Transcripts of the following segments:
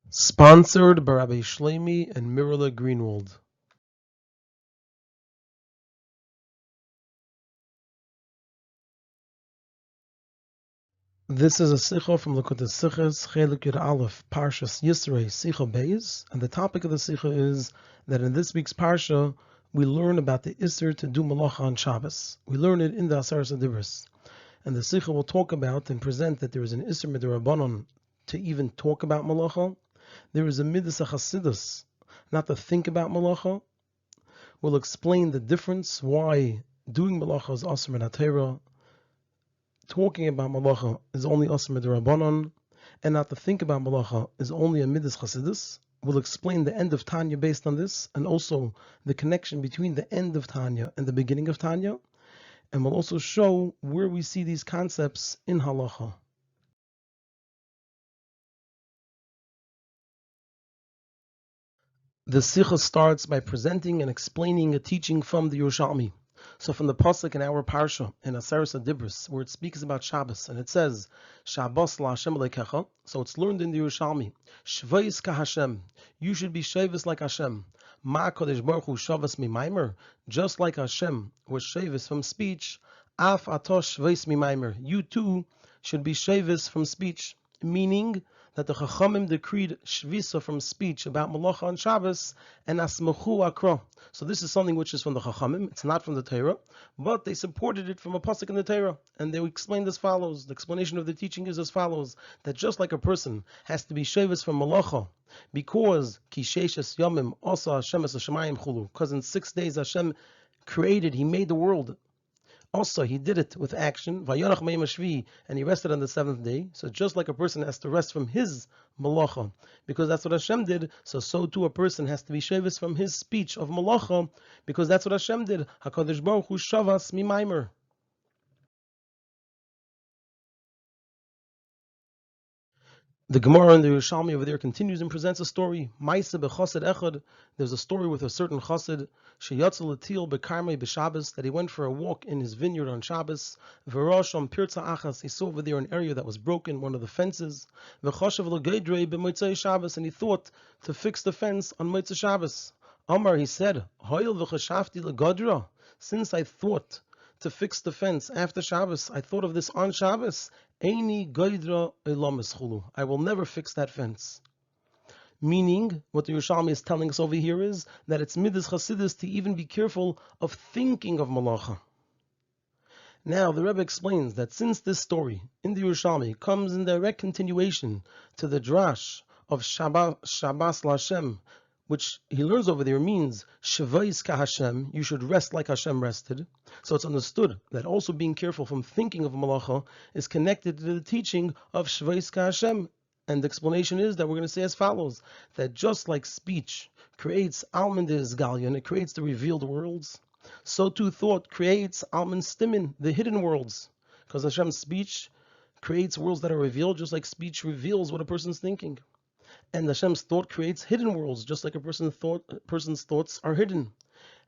Sponsored by Rabbi Shlomi and Mirala Greenwald. This is a Sicha from Likutei Sichos, Chelek Alef, Parshas Yisro, Sicha Beis, and the topic of the Sicha is that in this week's Parsha we learn about the Isser to do Melacha on Shabbos. We learn it in the Aseres Adibros, and the Sicha will talk about and present that there is an Isser Midrabanon to even talk about Melacha. There is a Midas Chasidus not to think about Melacha. We'll explain the difference, why doing Melacha is Asr min HaTorah, talking about Melacha is only Asr min Rabbanon, and not to think about Melacha is only a Midas Chasidus. We'll explain the end of Tanya based on this, and also the connection between the end of Tanya and the beginning of Tanya, and we'll also show where we see these concepts in Halacha. The Sicha starts by presenting and explaining a teaching from the Yerushalmi. So from the pasuk in our parsha in Aseres Adibros, where it speaks about Shabbos, and it says Shabbos la Hashem lekecha. So it's learned in the Yerushalmi. Shvayis ka Hashem. You should be shavis like Hashem. Ma Kodesh Baruch Hu shavas mimaimer. Just like Hashem was shavis from speech. Af atosh shvayis mimaimer. You too should be shavis from speech. Meaning that the Chachamim decreed shvisa from speech about Melacha on Shabbos and asmachu akra. So this is something which is from the Chachamim. It's not from the Torah, but they supported it from a pasuk in the Torah, and they explained as follows. The explanation of the teaching is as follows: that just like a person has to be shavis from Melacha, because ki sheishes yomim asa Hashem es hashamayim chulu, because in 6 days Hashem created, He made the world. Also, He did it with action, Vayonach me'im hashvi, and He rested on the 7th day. So just like a person has to rest from his Melacha, because that's what Hashem did, so too a person has to be shavis from his speech of Melacha, because that's what Hashem did. HaKadosh Baruch Hu shavas mimaimer. The Gemara in the Yerushalmi over there continues and presents a story. Ma'aseh b'chassid echad. There's a story with a certain chassid sheyatzel l'til b'karmei b'Shabbos, that he went for a walk in his vineyard on Shabbos. V'rosham pirza achas. He saw over there an area that was broken, one of the fences. V'chashav l'geidrei b'motzei Shabbos, and he thought to fix the fence on Motzei Shabbos. Amar, he said, Hoyel v'chashafti l'godra. Since I thought to fix the fence after Shabbos, I thought of this on Shabbos. Eini goydra elam eschulu. I will never fix that fence. Meaning, what the Yerushalmi is telling us over here is that it's midas chasidus to even be careful of thinking of Melacha. Now, the Rebbe explains that since this story in the Yerushalmi comes in direct continuation to the drash of Shabbos LaHashem, which he learns over there means Shvayis ka Hashem, you should rest like Hashem rested. So it's understood that also being careful from thinking of Melacha is connected to the teaching of Shvayis ka Hashem. And the explanation is that we're going to say as follows: that just like speech creates Alman de Isgalion, it creates the revealed worlds, so too thought creates Alman Stimin, the hidden worlds. Because Hashem's speech creates worlds that are revealed, just like speech reveals what a person's thinking. And Hashem's thought creates hidden worlds, just like a person's thoughts are hidden.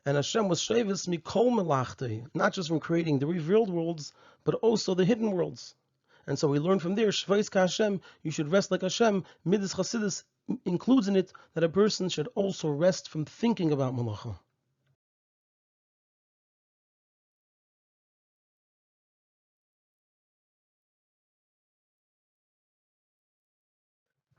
And Hashem was shavis mikol melachtei, not just from creating the revealed worlds, but also the hidden worlds. And so we learn from there, Shvayis ka Hashem, you should rest like Hashem. Midas Chasidus includes in it that a person should also rest from thinking about Melacha.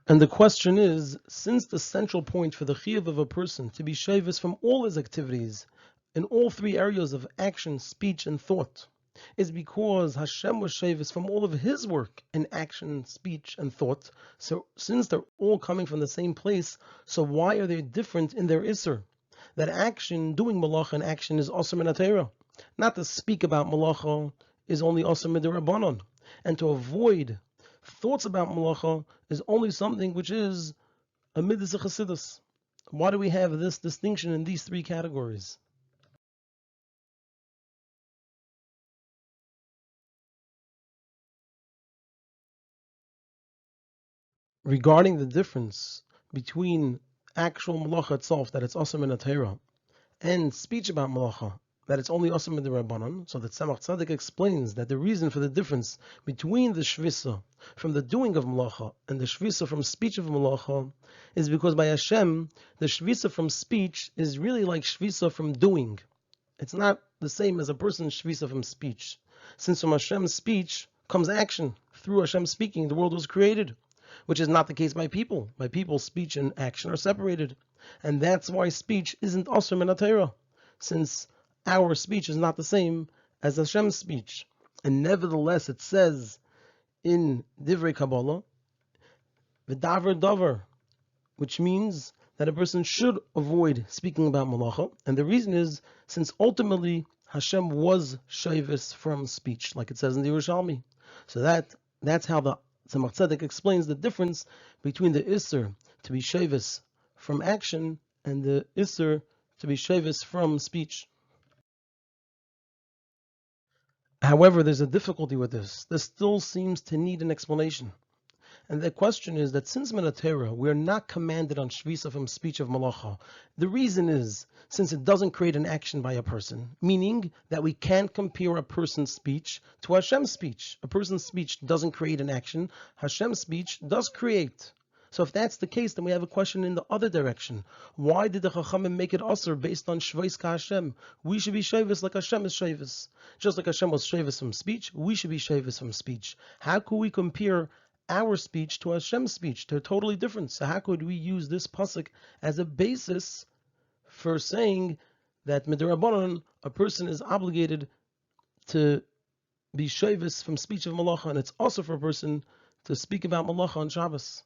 And the question is, since the central point for the chiyuv of a person to be shavis from all his activities, in all 3 areas of action, speech, and thought, is because Hashem was shavis from all of His work in action, speech, and thought. So since they're all coming from the same place, so why are they different in their Isser? That action, doing Melacha in action, is Asr min HaTorah. Not to speak about Melacha is only Asr min Rabbanon. And to avoid thoughts about Melacha is only something which is a midas chasidus. Why do we have this distinction in these 3 categories? Regarding the difference between actual Melacha itself, that it's Asr min HaTorah, and speech about Melacha, that it's only Osam Rabbanon. So the Tzemach Tzedek explains that the reason for the difference between the Shvisa from the doing of Melacha and the Shvisa from speech of Melacha is because by Hashem, the Shvisa from speech is really like Shvisa from doing. It's not the same as a person's Shvisa from speech. Since from Hashem's speech comes action. Through Hashem speaking, the world was created, which is not the case by people. By people, speech and action are separated. And that's why speech isn't Asr min HaTorah, since our speech is not the same as Hashem's speech. And nevertheless, it says in Divrei Kabbalah, V'davar davar, which means that a person should avoid speaking about Melacha. And the reason is, since ultimately Hashem was Shavis from speech, like it says in the Yerushalmi. So that's how the Tzemach Tzedek explains the difference between the Isser to be Shavis from action and the Isser to be Shavis from speech. However, there's a difficulty with this. This still seems to need an explanation. And the question is that since min HaTorah, we are not commanded on Shvisa from speech of Melacha. The reason is, since it doesn't create an action by a person, meaning that we can't compare a person's speech to Hashem's speech. A person's speech doesn't create an action. Hashem's speech does create. So if that's the case, then we have a question in the other direction. Why did the Chachamim make it Asr based on Shvais Ka Hashem? We should be Shavis like Hashem is Shavis. Just like Hashem was Shavis from speech, we should be Shavis from speech. How could we compare our speech to Hashem's speech? They're totally different. So how could we use this pasuk as a basis for saying that midrabanan, a person is obligated to be shavis from speech of Melacha, and it's also for a person to speak about Melacha on Shabbos?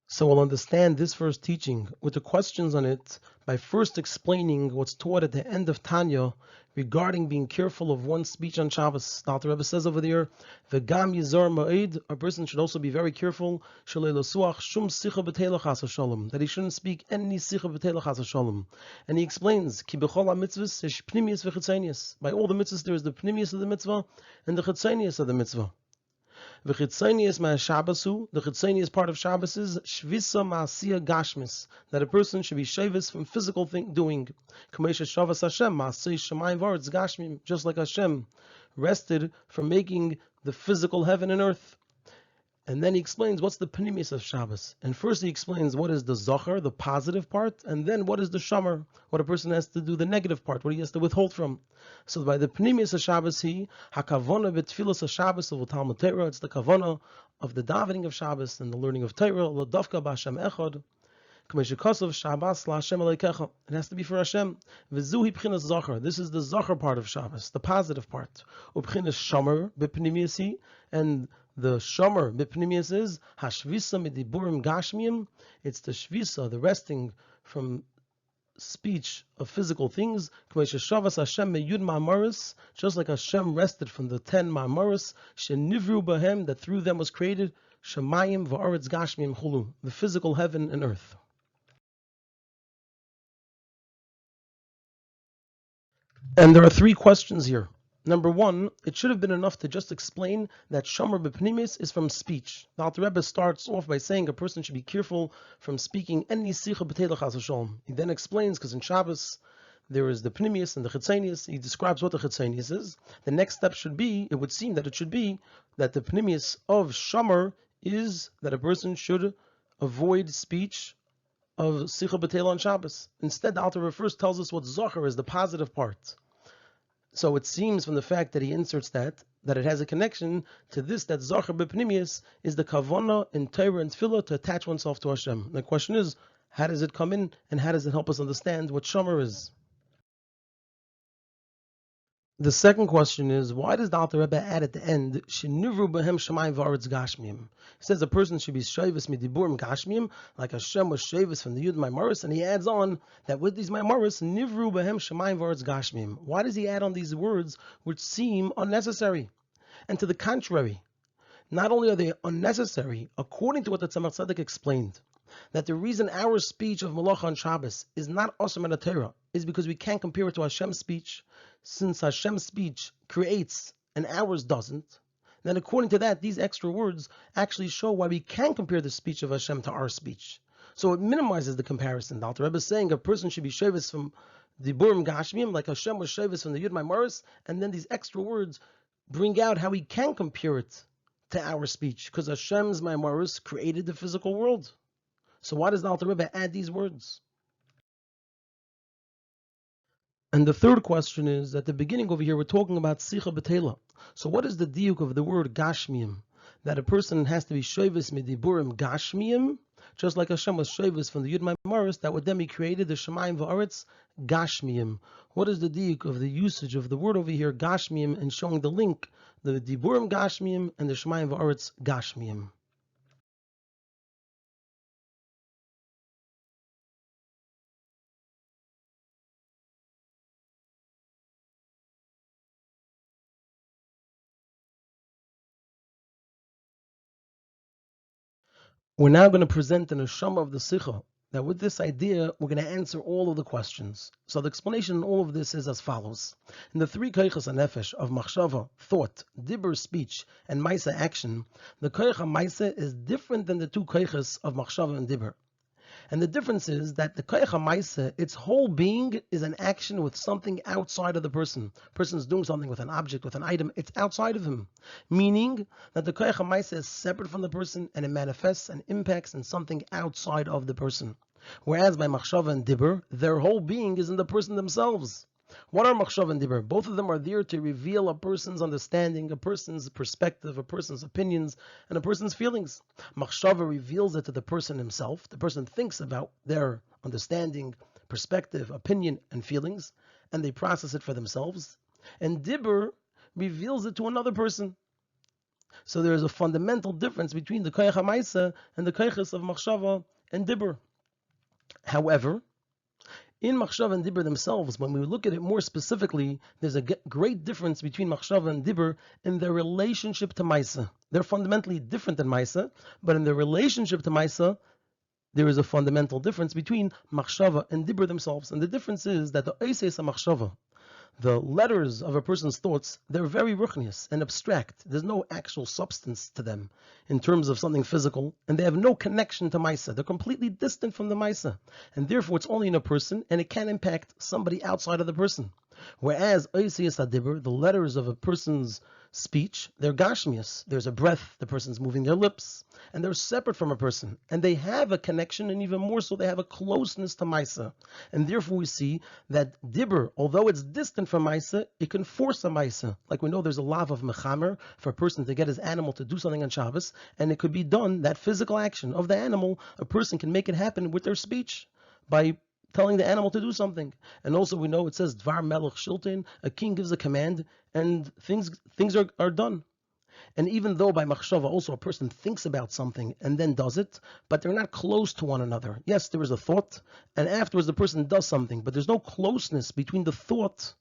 So we'll understand this first teaching with the questions on it by first explaining what's taught at the end of Tanya regarding being careful of one's speech on Shabbos. The Alter Rebbe says over there, "V'gam yizor ma'id," a person should also be very careful, "Shalei losuach shum sicha b'teilach chas v'shalom," that he shouldn't speak any sicha b'teilach chas v'shalom. And he explains, "Ki b'chol ha-mitzvahs yesh pnimius v'chitzonius." By all the mitzvahs, there is the pnimius of the mitzvah and the chitzonius of the mitzvah. The chitzonius part of Shabbos is shvisa ma'asiyah gashmis, that a person should be shavis from physical doing. Just like Hashem rested from making the physical heaven and earth. And then he explains what's the pnimis of Shabbos. And first he explains what is the zachar, the positive part, and then what is the shamar, what a person has to do, the negative part, what he has to withhold from. So by the pnimis of Shabbos, hakavona b'tfilas of Shabbos of Talmud Torah, it's the kavona of the davening of Shabbos and the learning of Torah, l'davka b'Hashem echad. It has to be for Hashem. This is the zachar part of Shabbos, the positive part. And the shomer b'pnimius is hashvisa midiburim gashmiyim. It's the shvisa, the resting from speech of physical things. Just like Hashem rested from the 10 ma'amaros, shenivru b'hem, that through them was created shemayim v'aretz gashmiyim chulu, the physical heaven and earth. And there are 3 questions here. Number 1, it should have been enough to just explain that Shomer B'Pnimis is from speech. The Alter Rebbe starts off by saying a person should be careful from speaking any Sicha B'Teilach Chas V'Shalom. He then explains, because in Shabbos there is the Pnimius and the Chitzonius. He describes what the Chitzonius is. The next step should be, it would seem that it should be, that the Pnimius of Shomer is that a person should avoid speech of Sicha B'Teilach on Shabbos. Instead, the Alter Rebbe first tells us what Zachar is, the positive part. So it seems from the fact that he inserts that it has a connection to this, that Zachar B'Pnimius is the kavana in Torah and Tefillah to attach oneself to Hashem. The question is, how does it come in, and how does it help us understand what Shomer is? The second question is, why does the Alter Rebbe add at the end, Shenivru b'hem shemayim v'aretz gashmiyim? He says a person should be shavis midiburim gashmiyim, like Hashem was shavis from the Yud Maimaris, and he adds on that with these Maimaris, Nivru b'hem shemayim v'aretz gashmiyim. Why does he add on these words which seem unnecessary? And to the contrary, not only are they unnecessary, according to what the Tzemach Tzedek explained, that the reason our speech of Melacha on Shabbos is not Asr min HaTorah is because we can't compare it to Hashem's speech. Since Hashem's speech creates and ours doesn't, Then according to that, these extra words actually show why we can compare the speech of Hashem to our speech. So it minimizes the comparison. The Alter Rebbe is saying a person should be shevis from the Burim Gashmim, like Hashem was shevis from the Yud Maimaris, and then these extra words bring out how we can compare it to our speech, because Hashem's Maimaris created the physical world. So why does the Alter Rebbe add these words? And the third question is, at the beginning over here, we're talking about Sicha B'Tela. So what is the diuk of the word Gashmiyim? That a person has to be Shevis Midiburim Gashmiyim, just like Hashem was Shevis from the Yud Maimaris, that would then be created the Shemayim V'Aretz Gashmiyim. What is the diuk of the usage of the word over here, Gashmiyim, and showing the link, the Diburim Gashmiyim and the Shemayim V'Aretz Gashmiyim? We're now going to present an neshama of the Sicha. Now with this idea, we're going to answer all of the questions. So the explanation in all of this is as follows. In the three koiches hanefesh of machshava, thought, dibur, speech, and maisa, action, the koich maisa is different than the two koiches of machshava and dibur. And the difference is that the koich hamaisa, its whole being, is an action with something outside of the person. The person is doing something with an object, with an item, it's outside of him. Meaning that the koich hamaisa is separate from the person and it manifests and impacts in something outside of the person. Whereas by machshava and dibur, their whole being is in the person themselves. What are machshava and dibur? Both of them are there to reveal a person's understanding, a person's perspective, a person's opinions, and a person's feelings. Machshava reveals it to the person himself. The person thinks about their understanding, perspective, opinion, and feelings, and they process it for themselves. And dibur reveals it to another person. So there is a fundamental difference between the koich hamaisa and the koiches of machshava and dibur. However, in Machshava and Dibur themselves, when we look at it more specifically, there's a great difference between Machshava and Dibur in their relationship to Maisa. They're fundamentally different than Maisa, but in their relationship to Maisa, there is a fundamental difference between Machshava and Dibur themselves. And the difference is that the Eises HaMachshava, the letters of a person's thoughts, they're very ruchnius and abstract. There's no actual substance to them in terms of something physical, and they have no connection to Maisa. They're completely distant from the Maisa, and therefore it's only in a person, and it can impact somebody outside of the person. Whereas Oisiyas Adibur, the letters of a person's speech, they're gashmius. There's a breath, the person's moving their lips, and they're separate from a person. And they have a connection, and even more so, they have a closeness to Maisa. And therefore we see that Dibur, although it's distant from Maisa, it can force a Maisa. Like we know there's a lav of mechamer for a person to get his animal to do something on Shabbos, and it could be done, that physical action of the animal, a person can make it happen with their speech by telling the animal to do something. And also we know it says Dvar Melech Shiltin, a king gives a command and things are done. And even though by machshava also a person thinks about something and then does it, but they're not close to one another. Yes, there is a thought, and afterwards the person does something, but there's no closeness between the thought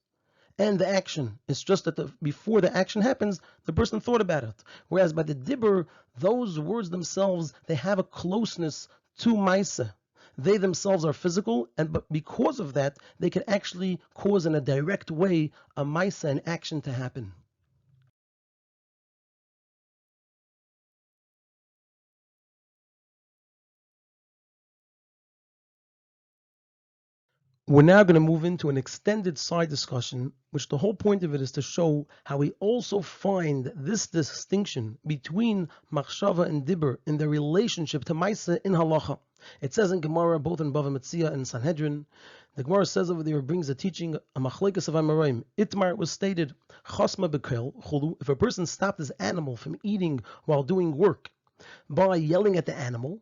and the action. It's just that before the action happens, the person thought about it. Whereas by the dibur, those words themselves, they have a closeness to Maisa. They themselves are physical, but because of that, they can actually cause in a direct way a Maisa, an action, to happen. We're now going to move into an extended side discussion, which the whole point of it is to show how we also find this distinction between machshava and dibur in their relationship to Maisa in halacha. It says in Gemara, both in Bava Metzia and Sanhedrin, the Gemara says over there, it brings a teaching, a machlekes of Amoraim. Itmar was stated, chasma bekel chulu, if a person stopped his animal from eating while doing work by yelling at the animal.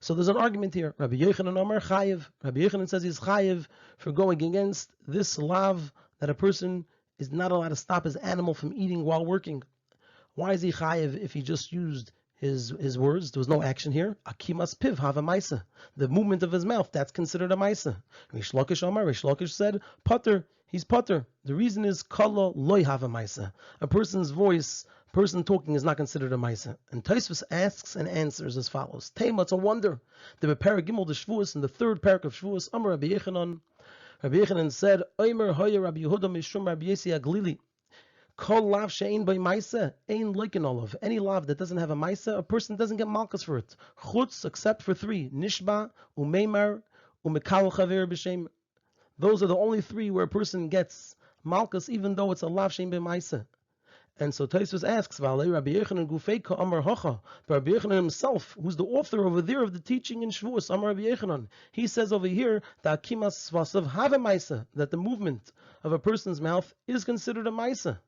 So there's an argument here. Rabbi Yochanan Amar Chayev. Rabbi Yochanan says he's Chayev for going against this lav that a person is not allowed to stop his animal from eating while working. Why is he Chayev if he just used his words? There was no action here. Akimas piv hava maisa. The movement of his mouth, that's considered a maisa. Rish Lakish Amar. Rish Lakish said, Pater, he's Pater. The reason is kala loy hava maisa. A person's voice, person talking, is not considered a maisa. And Tosfos asks and answers as follows. Tema, it's a wonder. The Parak Gimel de Shavuos, in the third parak of Shavuos, Amar Rabbi Yochanan. Rabbi Yochanan said, Omer hoya Rabbi Yehuda mishum Rabbi Yesi Aglili. Kol lav she'ein by maisa, ein loikin olav. Any lav that doesn't have a maisa, a person doesn't get malchus for it. Chutz, except for three: nishba, umeimar, umekal chaver b'shem. Those are the only three where a person gets malchus, even though it's a lav she'ein by maisa. And so Tosfos asks, "V'alei Rabbi Yochanan gufeika Amar Hocha." But Rabbi Yochanan himself, who's the author over there of the teaching in Shavuos, Amar Rabbi Yochanan, he says over here that akimas svasav have a maisa, that the movement of a person's mouth is considered a maisa.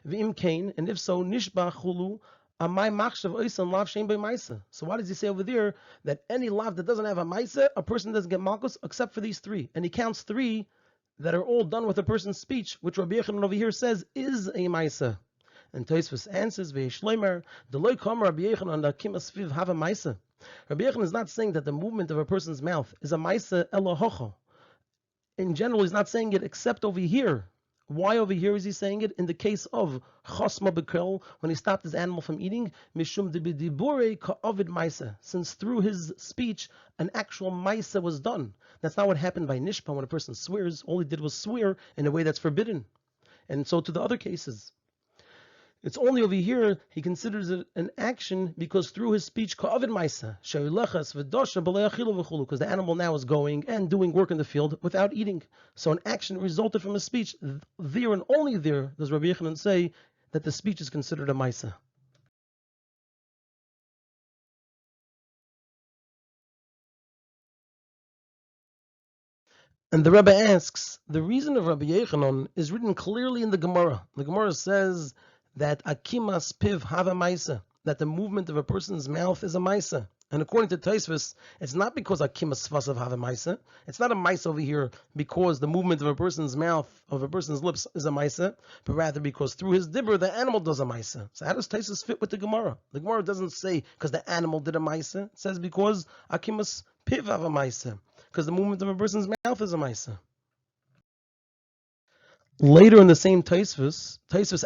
V'im kain, and if so, nishba chulu amay machshav oisan lav shein by maisa. So why does he say over there that any lav that doesn't have a maisa, a person doesn't get malchus except for these three? And he counts three that are all done with a person's speech, which Rabbi Yochanan over here says is a maisa. And Tosfos answers, "Ve'ishleimer the loy kam Rabbi Yochanan da kimas fiv have a maisa." Rabbi Yochanan is not saying that the movement of a person's mouth is a maisa elahocha. In general, he's not saying it except over here. Why over here is he saying it? In the case of chosma bekel, when he stopped his animal from eating, mishum dibidibure ka'ovid maisa, since through his speech an actual maisa was done. That's not what happened by nishpa when a person swears. All he did was swear in a way that's forbidden. And so to the other cases. It's only over here he considers it an action because through his speech, because the animal now is going and doing work in the field without eating. So an action resulted from a speech. There and only there does Rabbi Yochanan say that the speech is considered a maisa. And the Rebbe asks, the reason of Rabbi Yochanan is written clearly in the Gemara. The Gemara says that akimas piv have a maisa, that the movement of a person's mouth is a maisa. And according to Tosfos, it's not because akimas vasav have a maisa. It's not a maisa over here because the movement of a person's mouth, of a person's lips, is a maisa, but rather because through his dibber the animal does a maisa. So how does Tosfos fit with the Gemara? The Gemara doesn't say because the animal did a maisa. It says because akimas piv have a maisa, because the movement of a person's mouth is a maisa. Later in the same Tosfos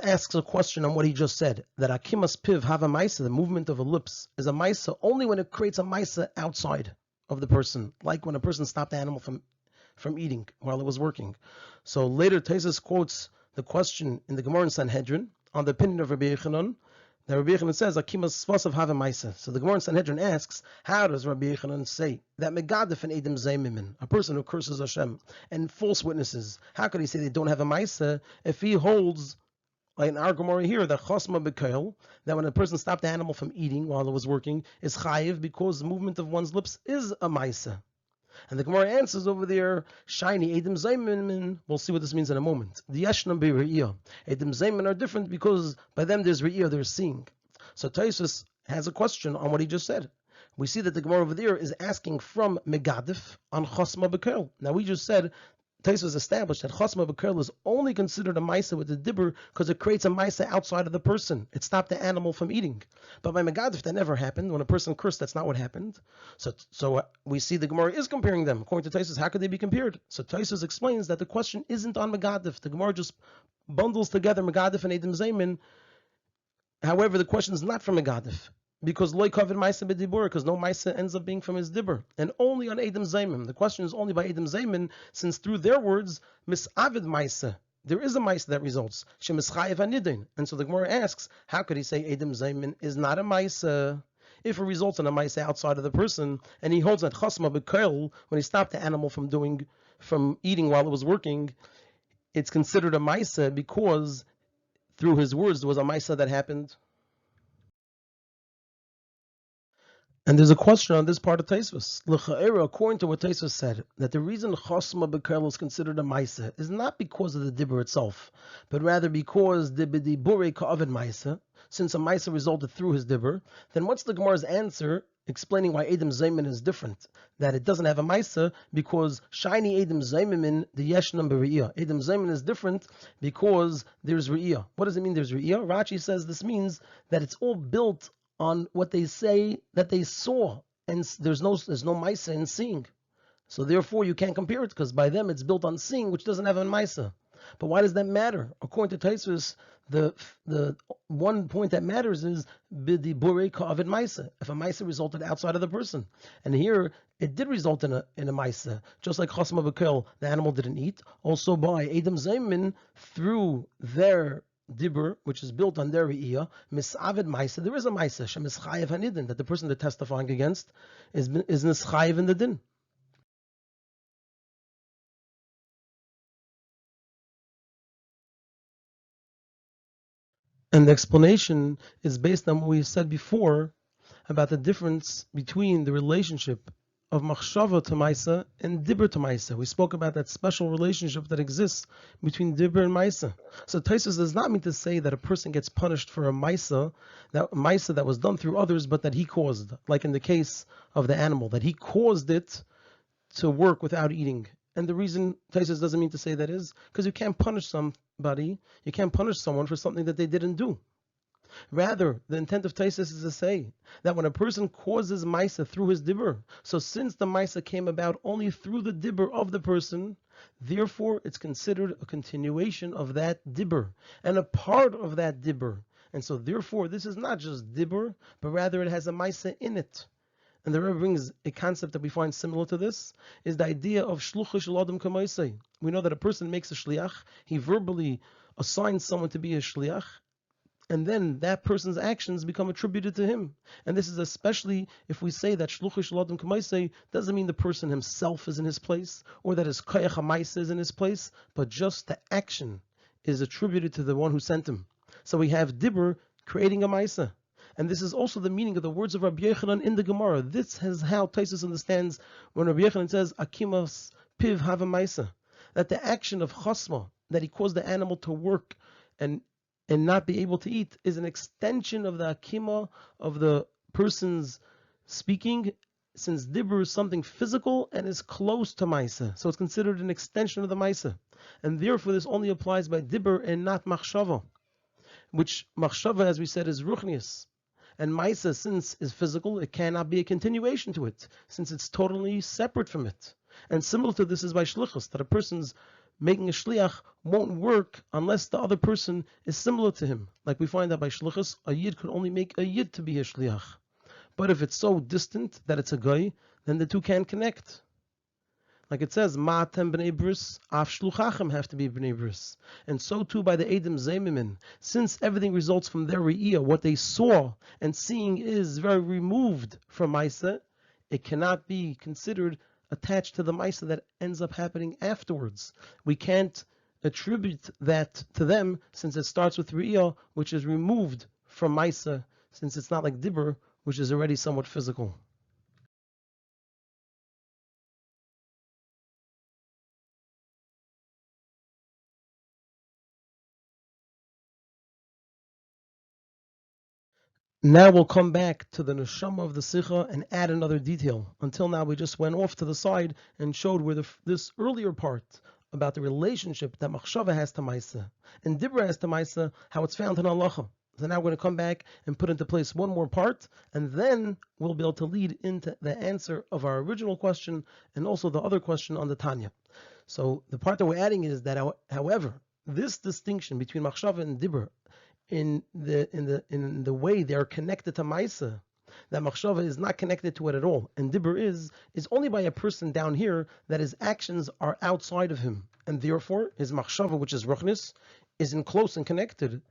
asks a question on what he just said, that akimas piv have a maisa, the movement of the lips, is a maisa only when it creates a maisa outside of the person, like when a person stopped the animal from eating while it was working. So later Tosfos quotes the question in the Gemara in Sanhedrin on the opinion of Rabbi Yochanan, that Rabbi Yochanan says akimas svasav have a maisa. So the Gemara in Sanhedrin asks, how does Rabbi Yochanan say that megadif and edim zaymimin, a person who curses Hashem, and false witnesses, how could he say they don't have a maisa if he holds, like in our Gemara here, that chosma bekel, that when a person stopped the animal from eating while it was working, is chayiv because the movement of one's lips is a maisa. And the Gemara answers over there, shiny edim zaymin. We'll see what this means in a moment. The yeshnam be re'iyah. Edim zaymin are different because by them there's re'iyah, there's seeing. So Tosfos has a question on what he just said. We see that the Gemara over there is asking from megadif on chosma bekel. Now we just said, Tosfos established that chosma bekel is only considered a maisa with the dibber because it creates a maisa outside of the person. It stopped the animal from eating. But by megadif, that never happened. When a person cursed, that's not what happened. So we see the Gemara is comparing them. According to Tosfos, how could they be compared? So Tosfos explains that the question isn't on megadif. The Gemara just bundles together megadif and edim zaymin. However, the question is not from megadif. Because loy kavod maisa b'dibur, because no maisa ends up being from his dibur, and only on edim zaymin. The question is only by edim zaymin, since through their words misavid maisa, there is a maisa that results shemischayev anidin. And so the Gemara asks, how could he say edim zaymin is not a maisa if it results in a maisa outside of the person? And he holds that chasma bekel, when he stopped the animal from eating while it was working, it's considered a maisa because through his words there was a maisa that happened. And there's a question on this part of Tosfos. L'cha'era, according to what Tosfos said, that the reason chosma bekel is considered a maisa is not because of the dibur itself, but rather because the b'dibure ka'avid maisa, since a maisa resulted through his dibur. Then what's the Gemara's answer explaining why edim zaymin is different? That it doesn't have a maisa because shiny edim zaymin the yeshnam b're'iyah. Edim zaymin is different because there's re'iyah. What does it mean there's re'iyah? Rashi says this means that it's all built on what they say that they saw, and there's no maisa in seeing. So therefore you can't compare it, because by them it's built on seeing, which doesn't have a maisa. But why does that matter? According to Tosfos, the one point that matters is b'dibure ka'avid maisa. If a maisa resulted outside of the person, and here it did result in a maisa, just like chasma bekel, the animal didn't eat. Also by edim zaymin, through their dibur, which is built on their re'iyah, misavid ma'isa, there is a ma'isa, shemischayev hanidin, that the person they're testifying against is nischayev in the din. And the explanation is based on what we said before about the difference between the relationship of machshava to maisa and dibur to maisa. We spoke about that special relationship that exists between dibur and maisa. So Taisus does not mean to say that a person gets punished for a maisa that was done through others, but that he caused, like in the case of the animal, that he caused it to work without eating. And the reason Taisus doesn't mean to say that is because you can't punish somebody, you can't punish someone for something that they didn't do. Rather, the intent of Taisus is to say that when a person causes Maisa through his dibur, so since the Maisa came about only through the dibur of the person, therefore it's considered a continuation of that dibur and a part of that dibur. And so therefore this is not just dibur, but rather it has a Maisa in it. And the Rebbe brings a concept that we find similar to this, is the idea of shluchah shel adam k'maaseh. We know that a person makes a shliach, he verbally assigns someone to be a shliach, and then that person's actions become attributed to him. And this is especially if we say that shluchah shel adam k'maaseh doesn't mean the person himself is in his place, or that his koyach ha'maaseh is in his place, but just the action is attributed to the one who sent him. So we have dibur creating a maaseh. And this is also the meaning of the words of Rabbi Yochanan in the Gemara. This is how Taisus understands when Rabbi Yochanan says, Akimas piv hava maisa, that the action of chasma, that he caused the animal to work and not be able to eat, is an extension of the akima of the person's speaking, since dibur is something physical and is close to maisa. So it's considered an extension of the maisa. And therefore this only applies by dibur and not machshava, which machshava, as we said, is ruchnius. And Maisa, since is physical, it cannot be a continuation to it, since it's totally separate from it. And similar to this is by shlichus, that a person's making a shliach won't work unless the other person is similar to him. Like we find that by shlichus, a yid could only make a yid to be a shliach. But if it's so distant that it's a guy, then the two can't connect. Like it says, Ma'atem b'nei bris, af shluchachem have to be b'nei bris. And so too by the Edom Zemimin. Since everything results from their re'iyah, what they saw and seeing is very removed from Maisa, it cannot be considered attached to the Maisa that ends up happening afterwards. We can't attribute that to them since it starts with re'iyah, which is removed from Maisa, since it's not like Dibur, which is already somewhat physical. Now we'll come back to the neshama of the Sicha and add another detail. Until now we just went off to the side and showed where this earlier part about the relationship that Machshava has to Maisa and Dibra has to Maisa, how it's found in Halacha. So now we're going to come back and put into place one more part, and then we'll be able to lead into the answer of our original question and also the other question on the Tanya. So the part that we're adding is that, however, this distinction between Machshava and Dibra in the way they are connected to Maisa, that Machshava is not connected to it at all, and Dibur is only by a person down here that his actions are outside of him, and therefore his Machshava, which is Ruchnis, is in close and connected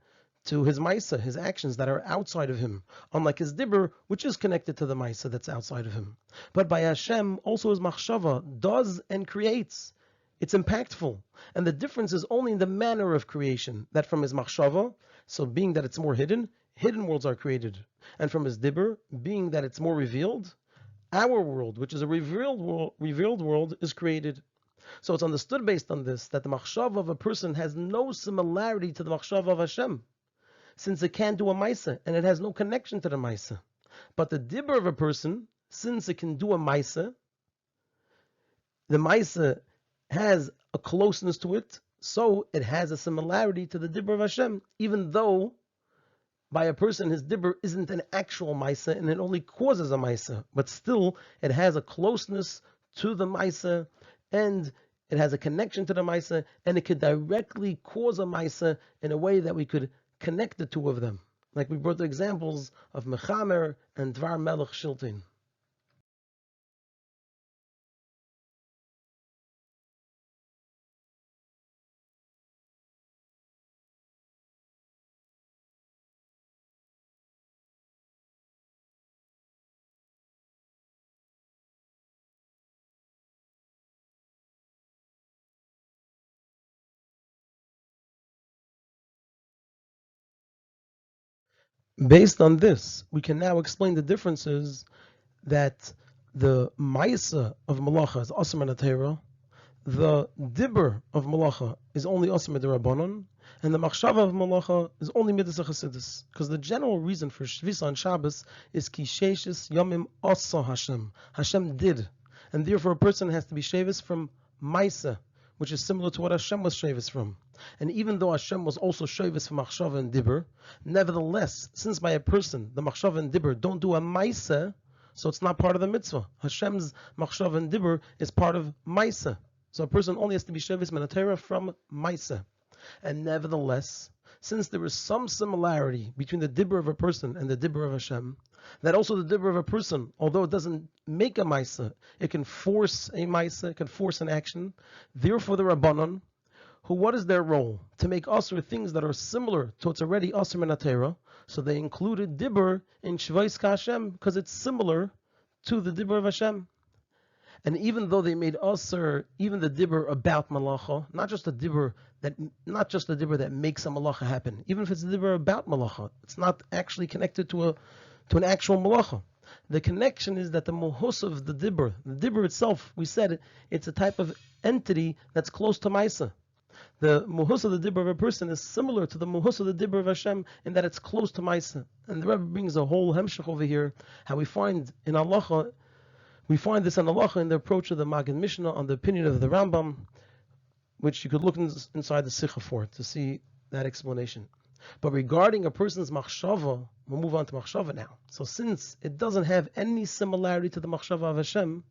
to his Maisa, his actions that are outside of him, unlike his Dibur, which is connected to the Maisa that's outside of him. But by Hashem, also his Machshava does and creates. It's impactful, and the difference is only in the manner of creation, that from his Machshava, so being that it's more hidden worlds are created. And from his Dibur, being that it's more revealed, our world, which is a revealed world, is created. So it's understood based on this, that the Machshava of a person has no similarity to the Machshava of Hashem, since it can't do a Maisa, and it has no connection to the Maisa. But the Dibur of a person, since it can do a Maisa, the Maisa has a closeness to it, so it has a similarity to the Dibur of Hashem, even though by a person his Dibur isn't an actual Maisa and it only causes a Maisa, but still it has a closeness to the Maisa and it has a connection to the Maisa, and it could directly cause a Maisa in a way that we could connect the two of them. Like we brought the examples of Mechamer and Dvar Melech Shiltin. Based on this, we can now explain the differences that the Maisa of Melacha is Asr and Atera, the Dibber of Melacha is only Asr Rabbanon, and the Machshava of Melacha is only Midas Chasidus. Because the general reason for Shvisa on Shabbos is Kisheshis Yomim Asa Hashem. Hashem did. And therefore a person has to be Shavis from Maisa, which is similar to what Hashem was Shavis from. And even though Hashem was also Shavis from Machshava and Dibber, nevertheless, since by a person the Machshava and Dibber don't do a Maisa, so it's not part of the mitzvah. Hashem's Machshava and Dibber is part of Maisa. So a person only has to be Shavis Menatera from Maisa. And nevertheless, since there is some similarity between the Dibber of a person and the Dibber of Hashem, that also the Dibber of a person, although it doesn't make a Maisa, it can force a Maisa, it can force an action. Therefore the Rabbanon, who what is their role? To make Asr things that are similar to what's already Asr Menatera. So they included Dibber in Shvais Hashem because it's similar to the Dibber of Hashem. And even though they made Asr, even the Dibber about Melacha, not just the Dibber that makes a Melacha happen, even if it's the Dibber about Melacha, it's not actually connected to an actual Melacha. The connection is that the Muhus of the Dibber itself, we said it's a type of entity that's close to Maisa. The Muhus of the Dibber of a person is similar to the Muhus of the Dibber of Hashem in that it's close to Maisa. And the Rebbe brings a whole hemshech over here, how we find this in Halacha in the approach of the Magen Mishnah on the opinion of the Rambam, which you could look inside the Sicha for to see that explanation. But regarding a person's machshava, we'll move on to machshava now. So since it doesn't have any similarity to the machshava of Hashem,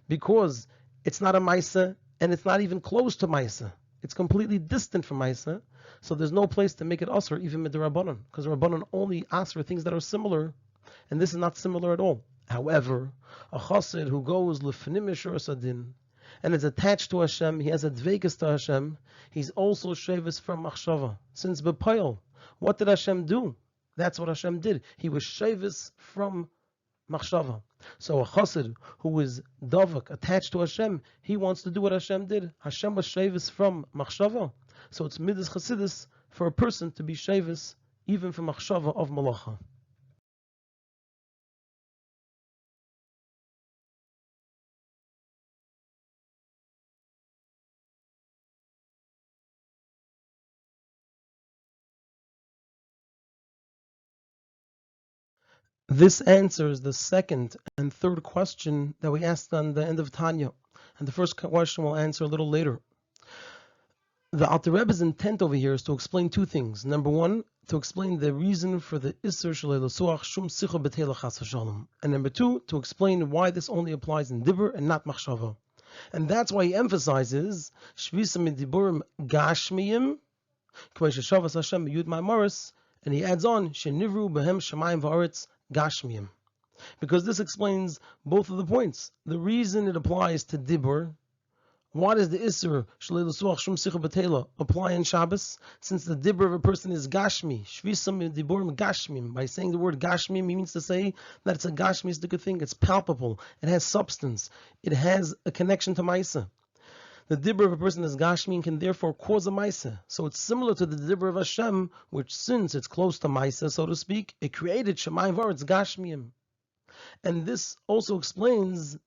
because it's not a Maisa and it's not even close to Maisa, it's completely distant from Maisa, so there's no place to make it Asr, even with the Rabbanon, because the Rabbanon only Asr things that are similar, and this is not similar at all. However, a chassid who goes lefnim yeshur sadin and is attached to Hashem, he has a dveikus to Hashem, he's also shavis from machshava. Since b'payil, what did Hashem do? That's what Hashem did. He was shavis from machshava. So a chassid who is davak, attached to Hashem, he wants to do what Hashem did. Hashem was shavis from machshava. So it's midas chasidus for a person to be shavis even from machshava of Melacha. This answers the second and third question that we asked on the end of Tanya. And the first question we'll answer a little later. The Alter Rebbe's intent over here is to explain two things. Number one, to explain the reason for the Isser Shalei L'Suach Shum Sicha B'Teila Chas V'Shalom. And number two, to explain why this only applies in Dibur and not Machshava. And that's why he emphasizes Shvisa Midiburim Gashmiyim K'may Sheshavas Hashem Yud Ma'amaris, and he adds on Shenivru Behem Shemayim V'Aretz Gashmiyim, because this explains both of the points. The reason it applies to Dibur, why does the Isser Shalei L'Suach Shum Sicha B'Teila apply in Shabbos? Since the Dibur of a person is Gashmi, Shvisam Diburim Gashmim. By saying the word Gashmim, he means to say that it's a Gashmistic thing, it's palpable, it has substance, it has a connection to Maisa. The Dibur of a person is Gashmi and can therefore cause a Maisa. So it's similar to the Dibur of Hashem, which since it's close to Maisa, so to speak, it created Shemayim V'Aretz Gashmiyim. And this also explains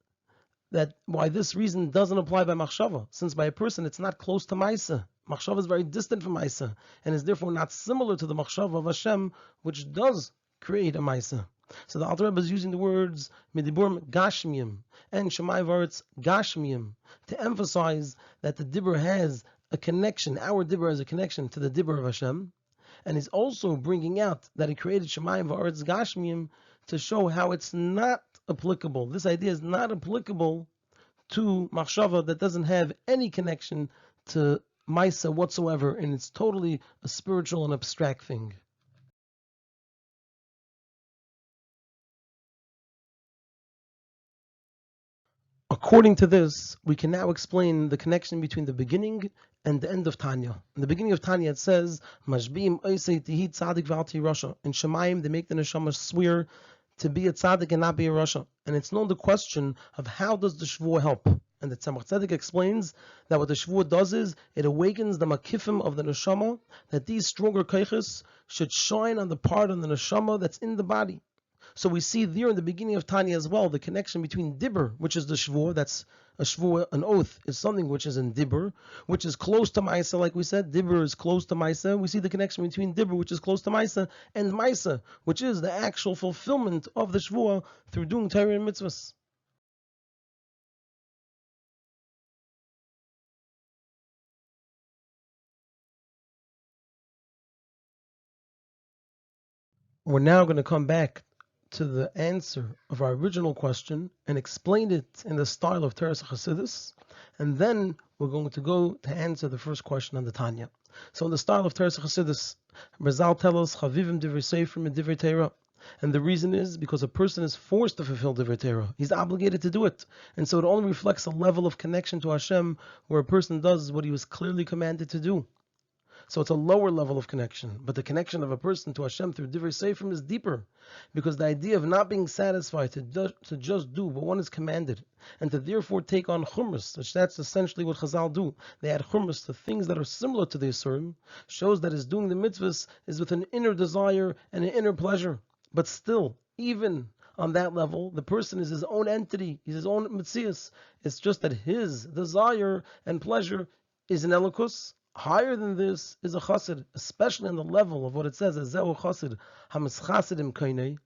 that why this reason doesn't apply by Machshava, since by a person it's not close to Maisa. Machshava is very distant from Maisa, and is therefore not similar to the Machshava of Hashem, which does create a Maisa. So the Alter Rebbe is using the words Midiburim Gashmiyim and Shemayim V'Aretz Gashmiyim to emphasize that the Dibur has a connection, our Dibur has a connection to the Dibur of Hashem, and he's also bringing out that he created Shemayim V'Aretz Gashmiyim to show how it's not applicable. This idea is not applicable to Machshava that doesn't have any connection to Maisa whatsoever, and it's totally a spiritual and abstract thing. According to this, we can now explain the connection between the beginning and the end of Tanya. In the beginning of Tanya, it says, "Mashbiim oisei tihi tzadik v'alti rasha." In Shemayim, they make the neshama swear to be a tzaddik and not be a rasha. And it's known the question of how does the shvuah help? And the Tzemach Tzedek explains that what the Shvuah does is it awakens the makifim of the neshama, that these stronger kaiches should shine on the part of the neshama that's in the body. So we see there in the beginning of Tanya as well the connection between Dibur, which is the Shvuah, that's a Shvuah, an oath, is something which is in Dibur, which is close to Maisa, like we said. Dibur is close to Maisa. We see the connection between Dibur, which is close to Maisa, and Maisa, which is the actual fulfillment of the Shvuah through doing Torah and mitzvahs. We're now going to come back to the answer of our original question and explain it in the style of Teres Chassidus, and then we're going to go to answer the first question on the Tanya. So in the style of Teres Chassidus, Rizal tells us Chavivim Divrei Seifrim and Divrei Torah. And the reason is because a person is forced to fulfill Divrei Torah. He's obligated to do it. And so it only reflects a level of connection to Hashem where a person does what he was clearly commanded to do. So it's a lower level of connection. But the connection of a person to Hashem through Divrei Seifrim is deeper. Because the idea of not being satisfied to just do what one is commanded, and to therefore take on chumras, which that's essentially what Chazal do. They add chumras to things that are similar to the Yisurim, shows that his doing the mitzvahs is with an inner desire and an inner pleasure. But still, even on that level, the person is his own entity, he's his own mitzias. It's just that his desire and pleasure is an elikus. Higher than this is a chassid, especially on the level of what it says as Zehu chassid, hamis chassidim kainei.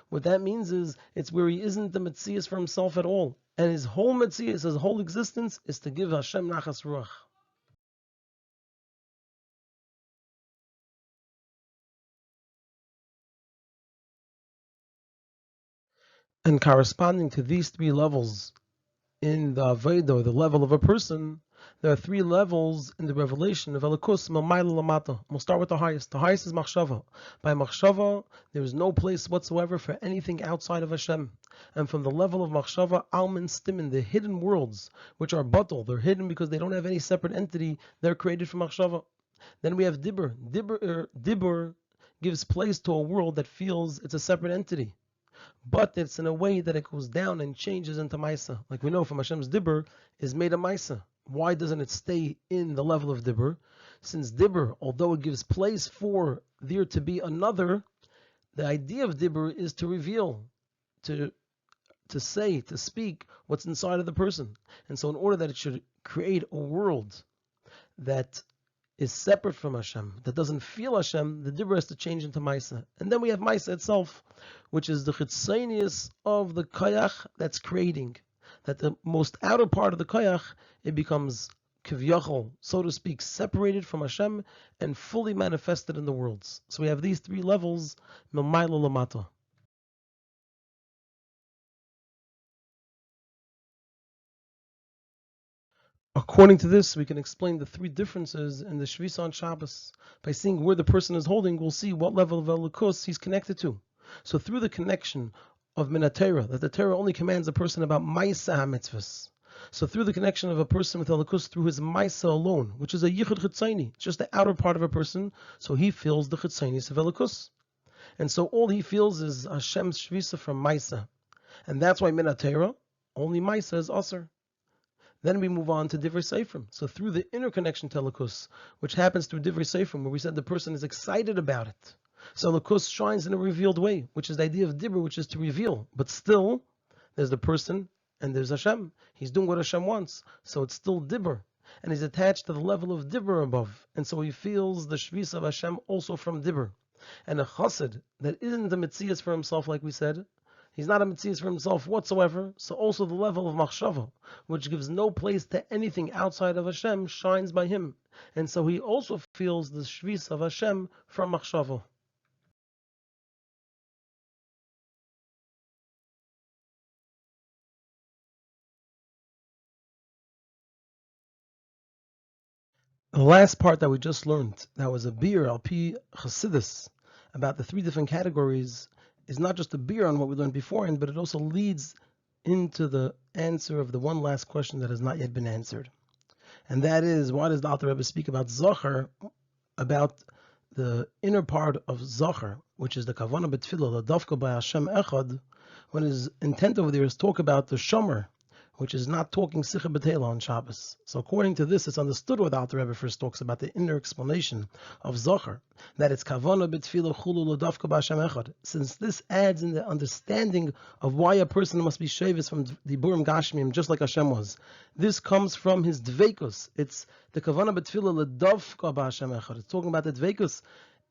What that means is it's where he isn't the mitzias for himself at all, and his whole mitzias, his whole existence, is to give Hashem nachas ruach. And corresponding to these three levels in the Avodah, the level of a person, there are three levels in the revelation of Elikus, Mamayla Lamata. We'll start with the highest. The highest is Machshava. By Machshava, there is no place whatsoever for anything outside of Hashem. And from the level of Machshava, Almin Stimin, the hidden worlds, which are Batal, they're hidden because they don't have any separate entity, they're created from Machshava. Then we have Dibur. Dibur gives place to a world that feels it's a separate entity. But it's in a way that it goes down and changes into Maisa. Like we know from Hashem's Dibur is made a Maisa. Why doesn't it stay in the level of Dibur? Since Dibur, although it gives place for there to be another, the idea of Dibur is to reveal, to say, to speak what's inside of the person. And so in order that it should create a world that is separate from Hashem, that doesn't feel Hashem, the Dibur has to change into Maisa. And then we have Maisa itself, which is the chitzonius of the koyach that's creating. That the most outer part of the koyach, it becomes kivyachol, so to speak, separated from Hashem and fully manifested in the worlds. So we have these three levels, milmayla lamata. According to this, we can explain the three differences in the Shvisa on Shabbos. By seeing where the person is holding, we'll see what level of Elikus he's connected to. So through the connection of Minatera, that the Torah only commands a person about Maisa HaMitzvahs. So through the connection of a person with Elikus through his Maisa alone, which is a Yichud Chitzayni, it's just the outer part of a person, so he feels the Chitzaynis of Elikus. And so all he feels is Hashem's Shvisa from Maisa. And that's why Minatera, only Maisa is Aser. Then we move on to Divrei Seifrim. So through the inner connection to Elikus, which happens through Divrei Seifrim, where we said the person is excited about it. So Elikus shines in a revealed way, which is the idea of Dibur, which is to reveal. But still, there's the person and there's Hashem. He's doing what Hashem wants. So it's still Dibur. And he's attached to the level of Dibur above. And so he feels the Shvis of Hashem also from Dibur. And a Chassid that isn't a Metzias for himself, like we said, he's not a Metzias for himself whatsoever, so also the level of Machshava, which gives no place to anything outside of Hashem, shines by him. And so he also feels the Shvis of Hashem from Machshava. The last part that we just learned, that was a beer, Al-Pi Chassidus, about the three different categories, is not just a beer on what we learned beforehand, but it also leads into the answer of the one last question that has not yet been answered. And that is, why does the Alter Rebbe speak about Zohar, about the inner part of Zohar, which is the Kavanah B'Tfilah, the Dafka by Hashem Echad, when his intent over there is talk about the Shomer, which is not talking Sicha B'Teila on Shabbos. So according to this, it's understood what the Alter Rebbe first talks about, the inner explanation of Zohar, that it's Kavana B'Tfila Chulu L'Davka B'Hashem Echad. Since this adds in the understanding of why a person must be shevis from Diburim Gashmim, just like Hashem was. This comes from his Dveikus. It's the Kavana B'Tfila L'Davka B'Hashem Echad. It's talking about the Dveikus,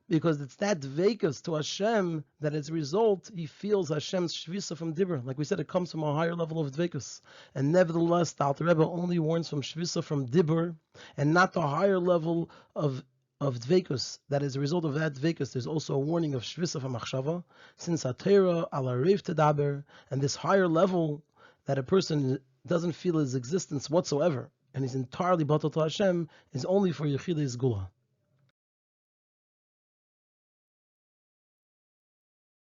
because it's that dveikus to Hashem that as a result he feels Hashem's shvisa from dibur. Like we said, it comes from a higher level of dveikus. And nevertheless, the Alter Rebbe only warns from shvisa from dibur and not the higher level of dveikus. That as a result of that dveikus, there's also a warning of shvisa from machshava, since atera ala reiv tedaber, and this higher level that a person doesn't feel his existence whatsoever, and he's entirely batal to Hashem, is only for Yechidei Zgula.